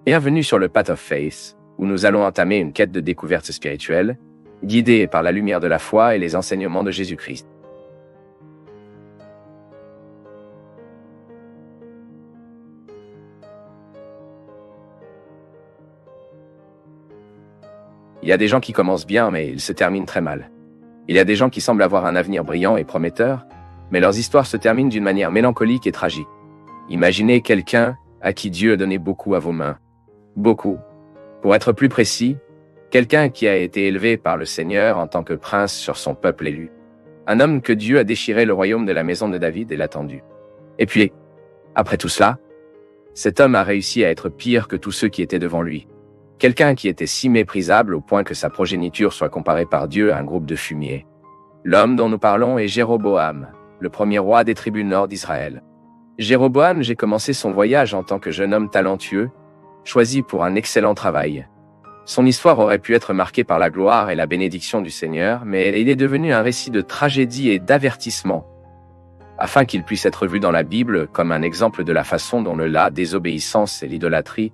Bienvenue sur le Path of Faith, où nous allons entamer une quête de découverte spirituelle, guidée par la lumière de la foi et les enseignements de Jésus-Christ. Il y a des gens qui commencent bien, mais ils se terminent très mal. Il y a des gens qui semblent avoir un avenir brillant et prometteur, mais leurs histoires se terminent d'une manière mélancolique et tragique. Imaginez quelqu'un à qui Dieu a donné beaucoup à vos mains. Beaucoup. Pour être plus précis, quelqu'un qui a été élevé par le Seigneur en tant que prince sur son peuple élu. Un homme que Dieu a déchiré le royaume de la maison de David et l'a tendu. Et puis, après tout cela, cet homme a réussi à être pire que tous ceux qui étaient devant lui. Quelqu'un qui était si méprisable au point que sa progéniture soit comparée par Dieu à un groupe de fumier. L'homme dont nous parlons est Jéroboam, le premier roi des tribus nord d'Israël. Jéroboam j'ai commencé son voyage en tant que jeune homme talentueux, choisi pour un excellent travail. Son histoire aurait pu être marquée par la gloire et la bénédiction du Seigneur, mais il est devenu un récit de tragédie et d'avertissement, afin qu'il puisse être vu dans la Bible comme un exemple de la façon dont la désobéissance et l'idolâtrie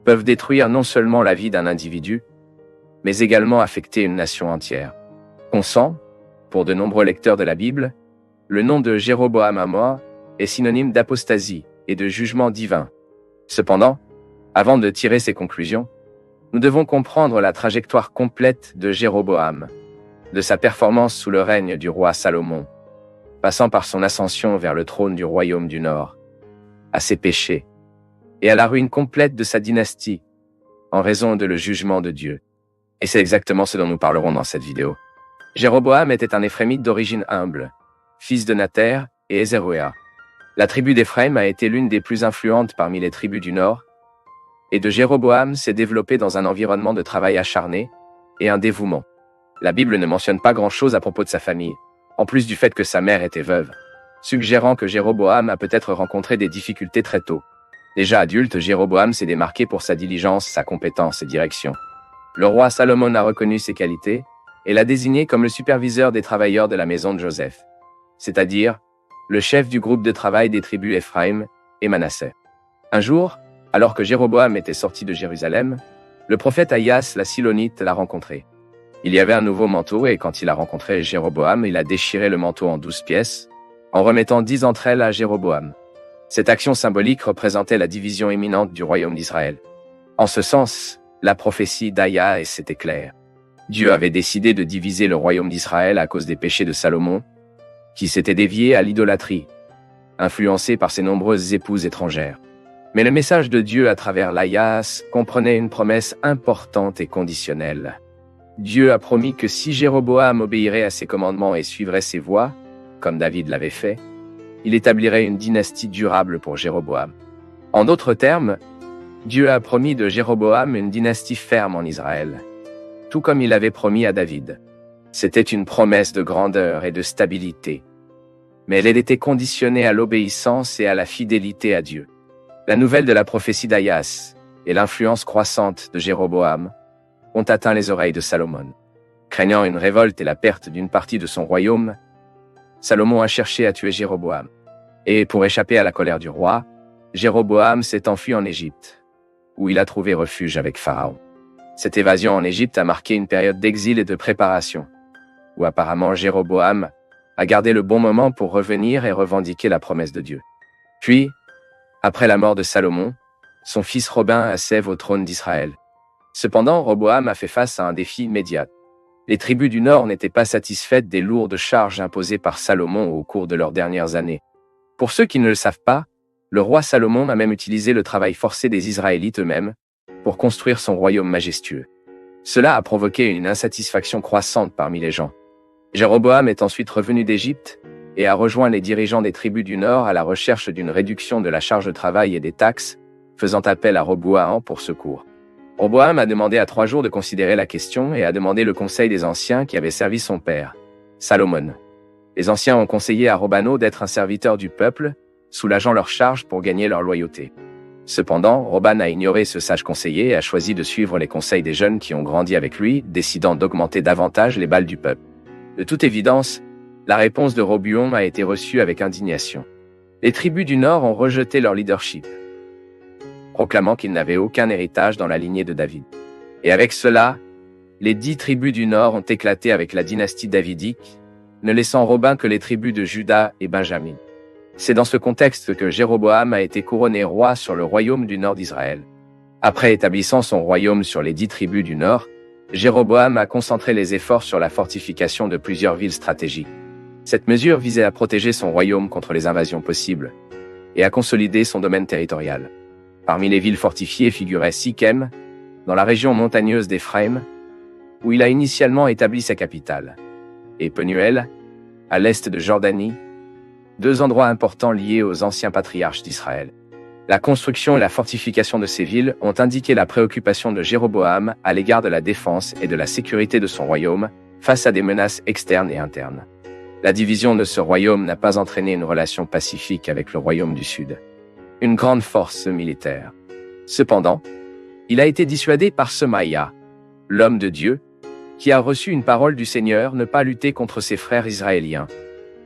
peuvent détruire non seulement la vie d'un individu, mais également affecter une nation entière. On sent, pour de nombreux lecteurs de la Bible, le nom de Jéroboam à moi est synonyme d'apostasie et de jugement divin. Cependant, avant de tirer ces conclusions, nous devons comprendre la trajectoire complète de Jéroboam, de sa performance sous le règne du roi Salomon, passant par son ascension vers le trône du royaume du Nord, à ses péchés, et à la ruine complète de sa dynastie, en raison de le jugement de Dieu. Et c'est exactement ce dont nous parlerons dans cette vidéo. Jéroboam était un Éphraimite d'origine humble, fils de Nather et Ézerouéa. La tribu d'Éphraïm a été l'une des plus influentes parmi les tribus du Nord, et de Jéroboam s'est développé dans un environnement de travail acharné et un dévouement. La Bible ne mentionne pas grand-chose à propos de sa famille, en plus du fait que sa mère était veuve, suggérant que Jéroboam a peut-être rencontré des difficultés très tôt. Déjà adulte, Jéroboam s'est démarqué pour sa diligence, sa compétence et direction. Le roi Salomon a reconnu ses qualités et l'a désigné comme le superviseur des travailleurs de la maison de Joseph, c'est-à-dire le chef du groupe de travail des tribus Éphraïm et Manassé. Un jour, alors que Jéroboam était sorti de Jérusalem, le prophète Ahias la Silonite l'a rencontré. Il y avait un nouveau manteau et quand il a rencontré Jéroboam, il a déchiré le manteau en 12 pièces, en remettant 10 d'entre elles à Jéroboam. Cette action symbolique représentait la division imminente du royaume d'Israël. En ce sens, la prophétie d'Ahias était claire. Dieu avait décidé de diviser le royaume d'Israël à cause des péchés de Salomon, qui s'était dévié à l'idolâtrie, influencé par ses nombreuses épouses étrangères. Mais le message de Dieu à travers l'Ahias comprenait une promesse importante et conditionnelle. Dieu a promis que si Jéroboam obéirait à ses commandements et suivrait ses voies, comme David l'avait fait, il établirait une dynastie durable pour Jéroboam. En d'autres termes, Dieu a promis de Jéroboam une dynastie ferme en Israël, tout comme il avait promis à David. C'était une promesse de grandeur et de stabilité, mais elle était conditionnée à l'obéissance et à la fidélité à Dieu. La nouvelle de la prophétie d'Ahias et l'influence croissante de Jéroboam ont atteint les oreilles de Salomon. Craignant une révolte et la perte d'une partie de son royaume, Salomon a cherché à tuer Jéroboam. Et pour échapper à la colère du roi, Jéroboam s'est enfui en Égypte, où il a trouvé refuge avec Pharaon. Cette évasion en Égypte a marqué une période d'exil et de préparation, où apparemment Jéroboam a gardé le bon moment pour revenir et revendiquer la promesse de Dieu. Puis, après la mort de Salomon, son fils Robin accède au trône d'Israël. Cependant, Roboam a fait face à un défi immédiat. Les tribus du Nord n'étaient pas satisfaites des lourdes charges imposées par Salomon au cours de leurs dernières années. Pour ceux qui ne le savent pas, le roi Salomon a même utilisé le travail forcé des Israélites eux-mêmes pour construire son royaume majestueux. Cela a provoqué une insatisfaction croissante parmi les gens. Jéroboam est ensuite revenu d'Égypte et a rejoint les dirigeants des tribus du Nord à la recherche d'une réduction de la charge de travail et des taxes, faisant appel à Roboam pour secours. Roboam a demandé à 3 jours de considérer la question et a demandé le conseil des anciens qui avaient servi son père, Salomon. Les anciens ont conseillé à Robano d'être un serviteur du peuple, soulageant leurs charges pour gagner leur loyauté. Cependant, Roban a ignoré ce sage conseiller et a choisi de suivre les conseils des jeunes qui ont grandi avec lui, décidant d'augmenter davantage les balles du peuple. De toute évidence, la réponse de Roboam a été reçue avec indignation. Les tribus du Nord ont rejeté leur leadership. proclamant qu'il n'avait aucun héritage dans la lignée de David. Et avec cela, les 10 tribus du nord ont éclaté avec la dynastie davidique, ne laissant Robin que les tribus de Juda et Benjamin. C'est dans ce contexte que Jéroboam a été couronné roi sur le royaume du nord d'Israël. Après établissant son royaume sur les 10 tribus du nord, Jéroboam a concentré les efforts sur la fortification de plusieurs villes stratégiques. Cette mesure visait à protéger son royaume contre les invasions possibles et à consolider son domaine territorial. Parmi les villes fortifiées figurait Sichem, dans la région montagneuse d'Éphraïm, où il a initialement établi sa capitale, et Penuel, à l'est de Jordanie, 2 endroits importants liés aux anciens patriarches d'Israël. La construction et la fortification de ces villes ont indiqué la préoccupation de Jéroboam à l'égard de la défense et de la sécurité de son royaume face à des menaces externes et internes. La division de ce royaume n'a pas entraîné une relation pacifique avec le royaume du Sud, une grande force militaire. Cependant, il a été dissuadé par Semaïa, l'homme de Dieu, qui a reçu une parole du Seigneur ne pas lutter contre ses frères israéliens.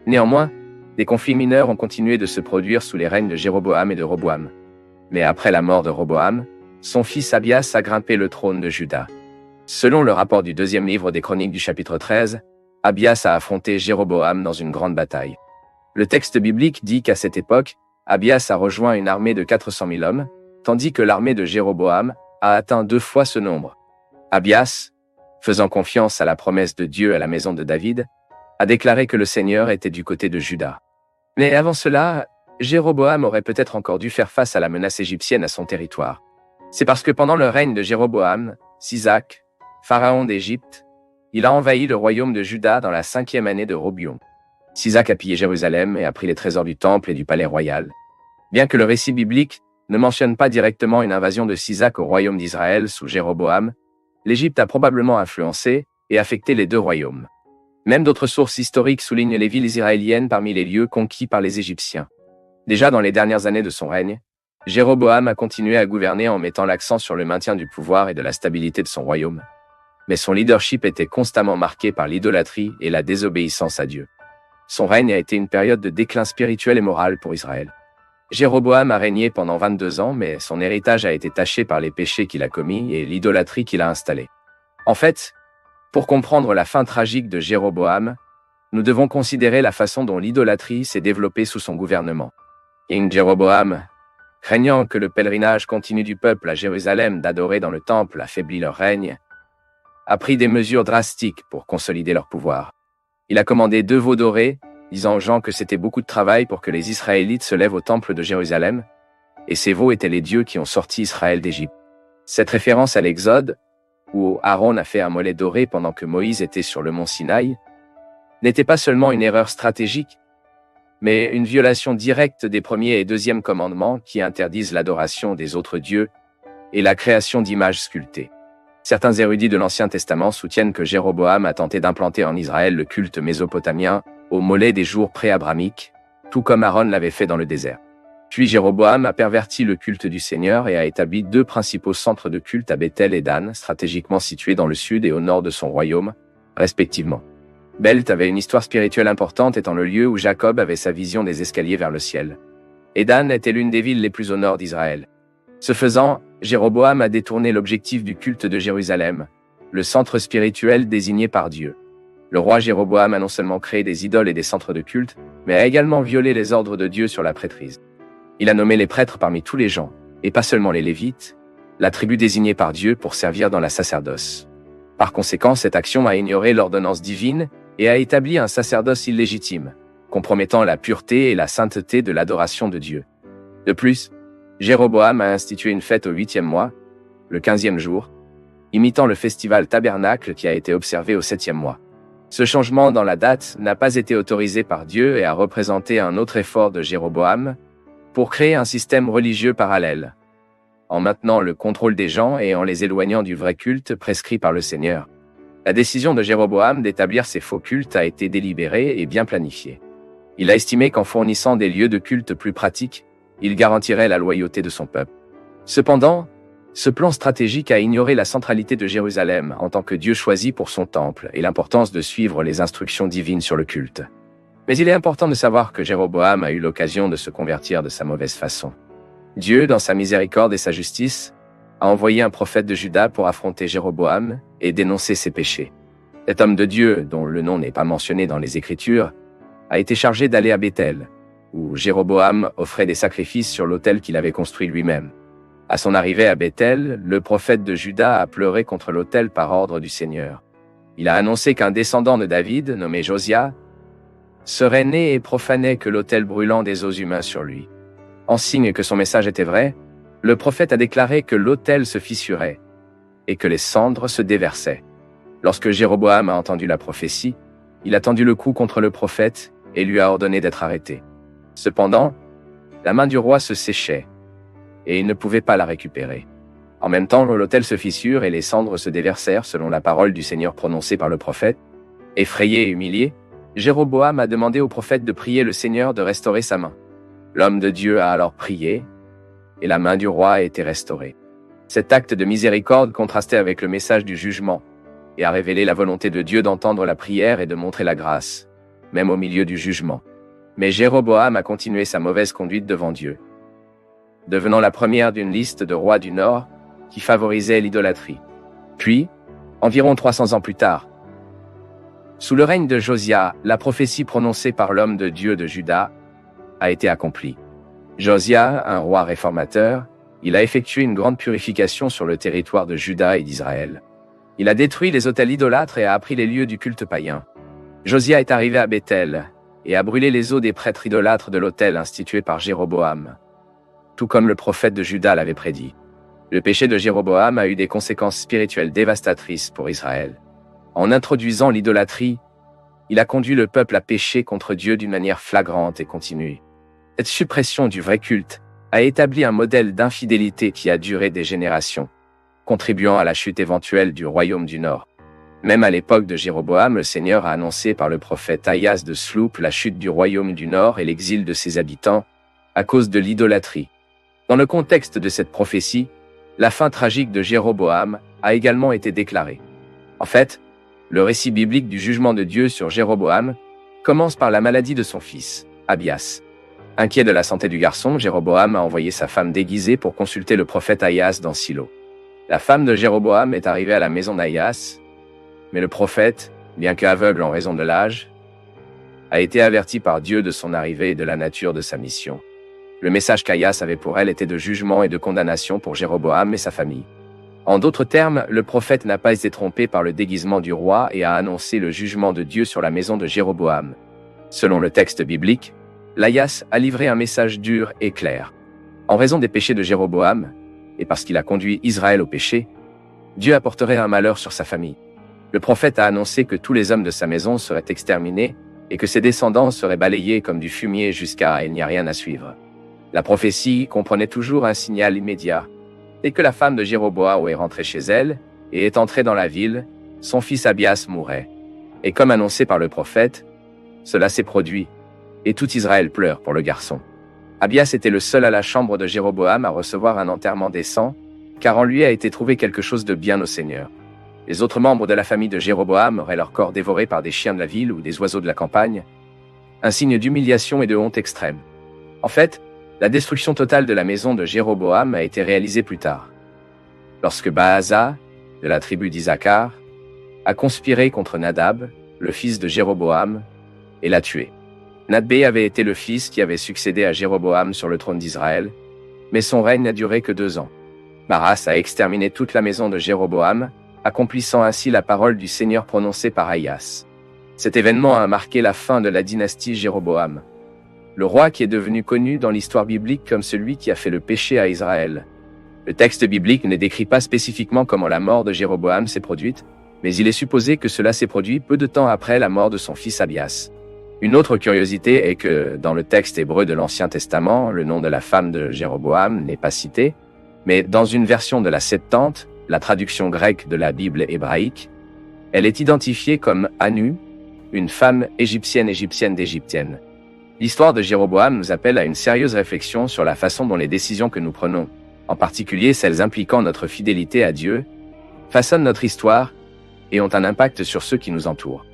Néanmoins, des conflits mineurs ont continué de se produire sous les règnes de Jéroboam et de Roboam. Mais après la mort de Roboam, son fils Abias a grimpé le trône de Juda. Selon le rapport du 2e livre des Chroniques du chapitre 13, Abias a affronté Jéroboam dans une grande bataille. Le texte biblique dit qu'à cette époque, Abias a rejoint une armée de 400 000 hommes, tandis que l'armée de Jéroboam a atteint 2 fois ce nombre. Abias, faisant confiance à la promesse de Dieu à la maison de David, a déclaré que le Seigneur était du côté de Juda. Mais avant cela, Jéroboam aurait peut-être encore dû faire face à la menace égyptienne à son territoire. C'est parce que pendant le règne de Jéroboam, Sisac, pharaon d'Égypte, il a envahi le royaume de Juda dans la 5e année de Robion. Sisac a pillé Jérusalem et a pris les trésors du temple et du palais royal. Bien que le récit biblique ne mentionne pas directement une invasion de Sisac au royaume d'Israël sous Jéroboam, l'Égypte a probablement influencé et affecté les 2 royaumes. Même d'autres sources historiques soulignent les villes israéliennes parmi les lieux conquis par les Égyptiens. Déjà dans les dernières années de son règne, Jéroboam a continué à gouverner en mettant l'accent sur le maintien du pouvoir et de la stabilité de son royaume. Mais son leadership était constamment marqué par l'idolâtrie et la désobéissance à Dieu. Son règne a été une période de déclin spirituel et moral pour Israël. Jéroboam a régné pendant 22 ans, mais son héritage a été taché par les péchés qu'il a commis et l'idolâtrie qu'il a installée. En fait, pour comprendre la fin tragique de Jéroboam, nous devons considérer la façon dont l'idolâtrie s'est développée sous son gouvernement. King Jéroboam, craignant que le pèlerinage continu du peuple à Jérusalem d'adorer dans le temple affaiblit leur règne, a pris des mesures drastiques pour consolider leur pouvoir. Il a commandé 2 veaux dorés, disant aux gens que c'était beaucoup de travail pour que les Israélites se lèvent au temple de Jérusalem, et ces veaux étaient les dieux qui ont sorti Israël d'Égypte. Cette référence à l'Exode, où Aaron a fait un mollet doré pendant que Moïse était sur le mont Sinaï, n'était pas seulement une erreur stratégique, mais une violation directe des 1er et 2e commandements qui interdisent l'adoration des autres dieux et la création d'images sculptées. Certains érudits de l'Ancien Testament soutiennent que Jéroboam a tenté d'implanter en Israël le culte mésopotamien au mollet des jours pré-abramiques, tout comme Aaron l'avait fait dans le désert. Puis Jéroboam a perverti le culte du Seigneur et a établi 2 principaux centres de culte à Béthel et Dan, stratégiquement situés dans le sud et au nord de son royaume, respectivement. Beth avait une histoire spirituelle importante étant le lieu où Jacob avait sa vision des escaliers vers le ciel. Et Dan était l'une des villes les plus au nord d'Israël. Ce faisant, Jéroboam a détourné l'objectif du culte de Jérusalem, le centre spirituel désigné par Dieu. Le roi Jéroboam a non seulement créé des idoles et des centres de culte, mais a également violé les ordres de Dieu sur la prêtrise. Il a nommé les prêtres parmi tous les gens, et pas seulement les Lévites, la tribu désignée par Dieu pour servir dans la sacerdoce. Par conséquent, cette action a ignoré l'ordonnance divine et a établi un sacerdoce illégitime, compromettant la pureté et la sainteté de l'adoration de Dieu. De plus, Jéroboam a institué une fête au 8e mois, le 15e jour, imitant le festival tabernacle qui a été observé au 7e mois. Ce changement dans la date n'a pas été autorisé par Dieu et a représenté un autre effort de Jéroboam pour créer un système religieux parallèle, en maintenant le contrôle des gens et en les éloignant du vrai culte prescrit par le Seigneur. La décision de Jéroboam d'établir ces faux cultes a été délibérée et bien planifiée. Il a estimé qu'en fournissant des lieux de culte plus pratiques, il garantirait la loyauté de son peuple. Cependant, ce plan stratégique a ignoré la centralité de Jérusalem en tant que Dieu choisi pour son temple et l'importance de suivre les instructions divines sur le culte. Mais il est important de savoir que Jéroboam a eu l'occasion de se convertir de sa mauvaise façon. Dieu, dans sa miséricorde et sa justice, a envoyé un prophète de Juda pour affronter Jéroboam et dénoncer ses péchés. Cet homme de Dieu, dont le nom n'est pas mentionné dans les Écritures, a été chargé d'aller à Béthel, où Jéroboam offrait des sacrifices sur l'autel qu'il avait construit lui-même. À son arrivée à Béthel, le prophète de Juda a pleuré contre l'autel par ordre du Seigneur. Il a annoncé qu'un descendant de David, nommé Josia, serait né et profanait que l'autel brûlant des os humains sur lui. En signe que son message était vrai, le prophète a déclaré que l'autel se fissurait et que les cendres se déversaient. Lorsque Jéroboam a entendu la prophétie, il a tendu le cou contre le prophète et lui a ordonné d'être arrêté. Cependant, la main du roi se séchait et il ne pouvait pas la récupérer. En même temps, l'autel se fissure et les cendres se déversèrent selon la parole du Seigneur prononcée par le prophète. Effrayé et humilié, Jéroboam a demandé au prophète de prier le Seigneur de restaurer sa main. L'homme de Dieu a alors prié et la main du roi a été restaurée. Cet acte de miséricorde contrastait avec le message du jugement et a révélé la volonté de Dieu d'entendre la prière et de montrer la grâce, même au milieu du jugement. Mais Jéroboam a continué sa mauvaise conduite devant Dieu, devenant la première d'une liste de rois du Nord qui favorisait l'idolâtrie. Puis, environ 300 ans plus tard, sous le règne de Josia, la prophétie prononcée par l'homme de Dieu de Juda a été accomplie. Josia, un roi réformateur, il a effectué une grande purification sur le territoire de Juda et d'Israël. Il a détruit les autels idolâtres et a appris les lieux du culte païen. Josia est arrivé à Béthel et a brûlé les os des prêtres idolâtres de l'autel institué par Jéroboam, tout comme le prophète de Juda l'avait prédit. Le péché de Jéroboam a eu des conséquences spirituelles dévastatrices pour Israël. En introduisant l'idolâtrie, il a conduit le peuple à pécher contre Dieu d'une manière flagrante et continue. Cette suppression du vrai culte a établi un modèle d'infidélité qui a duré des générations, contribuant à la chute éventuelle du royaume du Nord. Même à l'époque de Jéroboam, le Seigneur a annoncé par le prophète Ahias de Sloop la chute du royaume du Nord et l'exil de ses habitants à cause de l'idolâtrie. Dans le contexte de cette prophétie, la fin tragique de Jéroboam a également été déclarée. En fait, le récit biblique du jugement de Dieu sur Jéroboam commence par la maladie de son fils, Abias. Inquiet de la santé du garçon, Jéroboam a envoyé sa femme déguisée pour consulter le prophète Ahias dans Silo. La femme de Jéroboam est arrivée à la maison d'Ahias, mais le prophète, bien qu'aveugle en raison de l'âge, a été averti par Dieu de son arrivée et de la nature de sa mission. Le message qu'Ahias avait pour elle était de jugement et de condamnation pour Jéroboam et sa famille. En d'autres termes, le prophète n'a pas été trompé par le déguisement du roi et a annoncé le jugement de Dieu sur la maison de Jéroboam. Selon le texte biblique, l'Ahias a livré un message dur et clair. En raison des péchés de Jéroboam, et parce qu'il a conduit Israël au péché, Dieu apporterait un malheur sur sa famille. Le prophète a annoncé que tous les hommes de sa maison seraient exterminés et que ses descendants seraient balayés comme du fumier jusqu'à il n'y a rien à suivre. La prophétie comprenait toujours un signal immédiat. Dès que la femme de Jéroboam est rentrée chez elle et est entrée dans la ville, son fils Abias mourait. Et comme annoncé par le prophète, cela s'est produit, et tout Israël pleure pour le garçon. Abias était le seul à la chambre de Jéroboam à recevoir un enterrement décent, car en lui a été trouvé quelque chose de bien au Seigneur. Les autres membres de la famille de Jéroboam auraient leur corps dévoré par des chiens de la ville ou des oiseaux de la campagne, un signe d'humiliation et de honte extrême. En fait, la destruction totale de la maison de Jéroboam a été réalisée plus tard, lorsque Baasa, de la tribu d'Isaacar, a conspiré contre Nadab, le fils de Jéroboam, et l'a tué. Nadbé avait été le fils qui avait succédé à Jéroboam sur le trône d'Israël, mais son règne n'a duré que 2 ans. Maras a exterminé toute la maison de Jéroboam, accomplissant ainsi la parole du Seigneur prononcée par Ahias. Cet événement a marqué la fin de la dynastie Jéroboam, le roi qui est devenu connu dans l'histoire biblique comme celui qui a fait le péché à Israël. Le texte biblique ne décrit pas spécifiquement comment la mort de Jéroboam s'est produite, mais il est supposé que cela s'est produit peu de temps après la mort de son fils Abias. Une autre curiosité est que, dans le texte hébreu de l'Ancien Testament, le nom de la femme de Jéroboam n'est pas cité, mais dans une version de la Septante, la traduction grecque de la Bible hébraïque, elle est identifiée comme Anu, une femme égyptienne d'Égyptienne. L'histoire de Jéroboam nous appelle à une sérieuse réflexion sur la façon dont les décisions que nous prenons, en particulier celles impliquant notre fidélité à Dieu, façonnent notre histoire et ont un impact sur ceux qui nous entourent.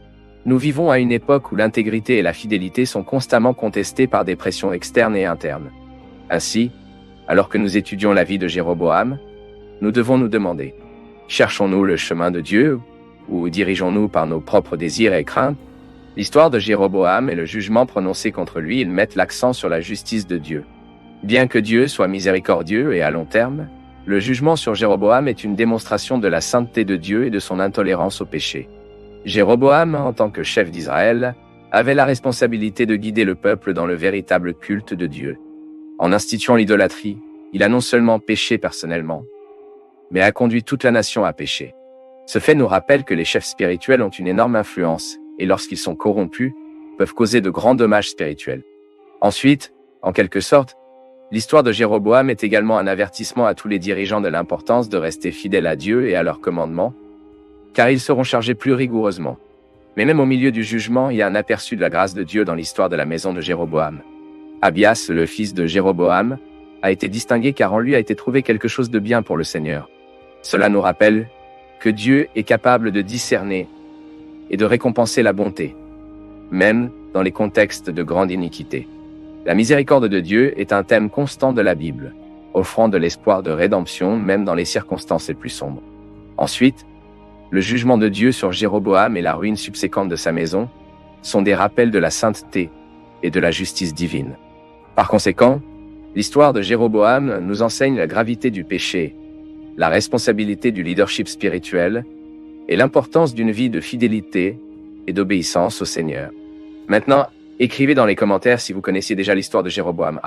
Nous vivons à une époque où l'intégrité et la fidélité sont constamment contestées par des pressions externes et internes. Ainsi, Alors que nous étudions la vie de Jéroboam, nous devons nous demander, cherchons-nous le chemin de Dieu ou dirigeons-nous par nos propres désirs et craintes? L'histoire de Jéroboam et le jugement prononcé contre lui, ils mettent l'accent sur la justice de Dieu. Bien que Dieu soit miséricordieux et à long terme, le jugement sur Jéroboam est une démonstration de la sainteté de Dieu et de son intolérance au péché. Jéroboam, en tant que chef d'Israël, avait la responsabilité de guider le peuple dans le véritable culte de Dieu. En instituant l'idolâtrie, il a non seulement péché personnellement, mais a conduit toute la nation à pécher. Ce fait nous rappelle que les chefs spirituels ont une énorme influence et lorsqu'ils sont corrompus, peuvent causer de grands dommages spirituels. Ensuite, en quelque sorte, l'histoire de Jéroboam est également un avertissement à tous les dirigeants de l'importance de rester fidèles à Dieu et à leurs commandements, car ils seront chargés plus rigoureusement. Mais même au milieu du jugement, il y a un aperçu de la grâce de Dieu dans l'histoire de la maison de Jéroboam. Abias, le fils de Jéroboam, a été distingué car en lui a été trouvé quelque chose de bien pour le Seigneur. Cela nous rappelle que Dieu est capable de discerner et de récompenser la bonté, même dans les contextes de grande iniquité. La miséricorde de Dieu est un thème constant de la Bible, offrant de l'espoir de rédemption même dans les circonstances les plus sombres. Ensuite, le jugement de Dieu sur Jéroboam et la ruine subséquente de sa maison sont des rappels de la sainteté et de la justice divine. Par conséquent, l'histoire de Jéroboam nous enseigne la gravité du péché, la responsabilité du leadership spirituel et l'importance d'une vie de fidélité et d'obéissance au Seigneur. Maintenant, écrivez dans les commentaires si vous connaissiez déjà l'histoire de Jéroboam.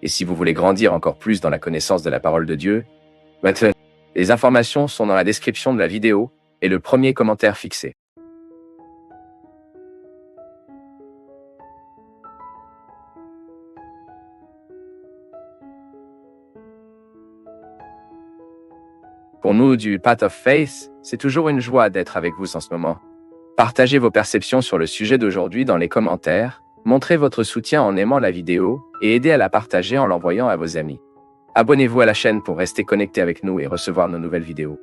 Et si vous voulez grandir encore plus dans la connaissance de la parole de Dieu, maintenant, les informations sont dans la description de la vidéo et le premier commentaire fixé. Pour nous du Path of Faith, c'est toujours une joie d'être avec vous en ce moment. Partagez vos perceptions sur le sujet d'aujourd'hui dans les commentaires, montrez votre soutien en aimant la vidéo et aidez à la partager en l'envoyant à vos amis. Abonnez-vous à la chaîne pour rester connecté avec nous et recevoir nos nouvelles vidéos.